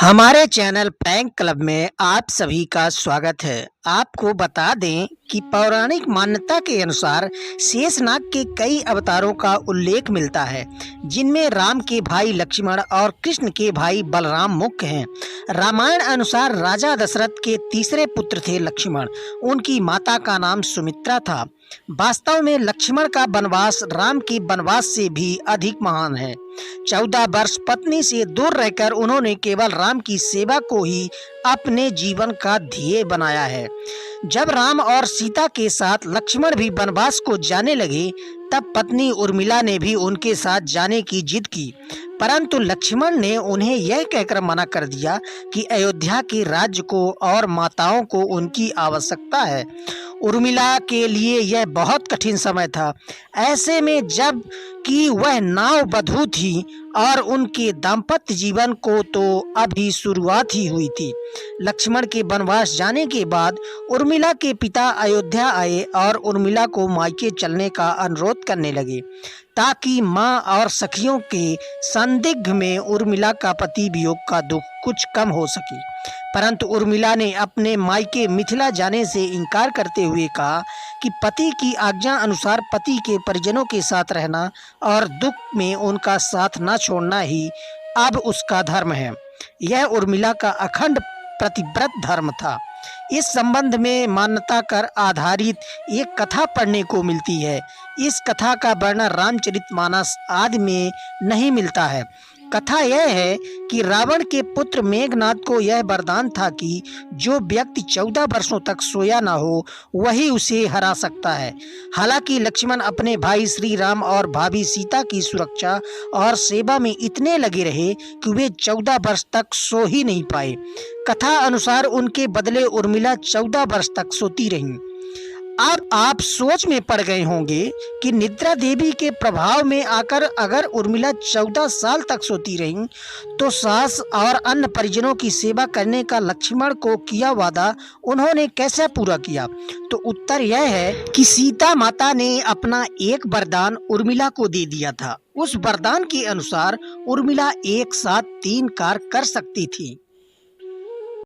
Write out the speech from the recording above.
हमारे channel prank club में आप सभी का स्वागत है। आपको बता दें कि पौराणिक मान्यता के अनुसार शेषनाग के कई अवतारों का उल्लेख मिलता है, जिनमें राम के भाई लक्ष्मण और कृष्ण के भाई बलराम मुख्य हैं। रामायण अनुसार राजा दशरथ के तीसरे पुत्र थे लक्ष्मण। उनकी माता का नाम सुमित्रा था। वास्तव में लक्ष्मण का वनवास राम के वनवास से भी अधिक महान है। 14 वर्ष पत्नी से दूर रहकर उन्होंने केवल राम की सेवा को ही अपने जीवन का ध्येय बनाया है। जब राम और सीता के साथ लक्ष्मण भी वनवास को जाने लगे, तब पत्नी उर्मिला ने भी उनके साथ जाने की जिद की, परंतु लक्ष्मण ने उन्हें यह कहकर मना कर दिया कि अयोध्या के राज्य को और माताओं को उनकी आवश्यकता है। उर्मिला के लिए यह बहुत कठिन समय था। ऐसे में जब कि वह नाव बधू थी और उनके दाम्पत्य जीवन को तो अभी शुरुआत ही हुई थी। लक्ष्मण के वनवास जाने के बाद उर्मिला के पिता अयोध्या आए और उर्मिला को मायके चलने का अनुरोध करने लगे, ताकि मां और सखियों के संदिग्ध में उर्मिला का पति वियोग का दुख कुछ कम हो सके। परंतु उर्मिला ने अपने मायके मिथिला जाने से इनकार करते हुए कहा कि पति की आज्ञा अनुसार पति के परिजनों के साथ रहना और दुख में उनका साथ न छोड़ना ही अब उसका धर्म है। यह उर्मिला का अखंड प्रतिव्रत धर्म था। इस संबंध में मान्यता कर आधारित एक कथा पढ़ने को मिलती है। इस कथा का वर्णन रामचरितमानस आदि में नहीं मिलता है। कथा यह है कि रावण के पुत्र मेघनाद को यह वरदान था कि जो व्यक्ति 14 वर्षों तक सोया न हो, वही उसे हरा सकता है। हालांकि लक्ष्मण अपने भाई श्री राम और भाभी सीता की सुरक्षा और सेवा में इतने लगे रहे कि वे 14 वर्ष तक सो ही नहीं पाए। कथा अनुसार उनके बदले उर्मिला 14 वर्ष तक सोती रहीं। अब आप सोच में पड़ गए होंगे कि निद्रा देवी के प्रभाव में आकर अगर उर्मिला 14 साल तक सोती रहीं, तो सास और अन्य परिजनों की सेवा करने का लक्ष्मण को किया वादा उन्होंने कैसे पूरा किया? तो उत्तर यह है कि सीता माता ने अपना एक वरदान उर्मिला को दे दिया था। उस वरदान के अनुसार उर्मिला एक साथ 3 कार्य कर सकती थी।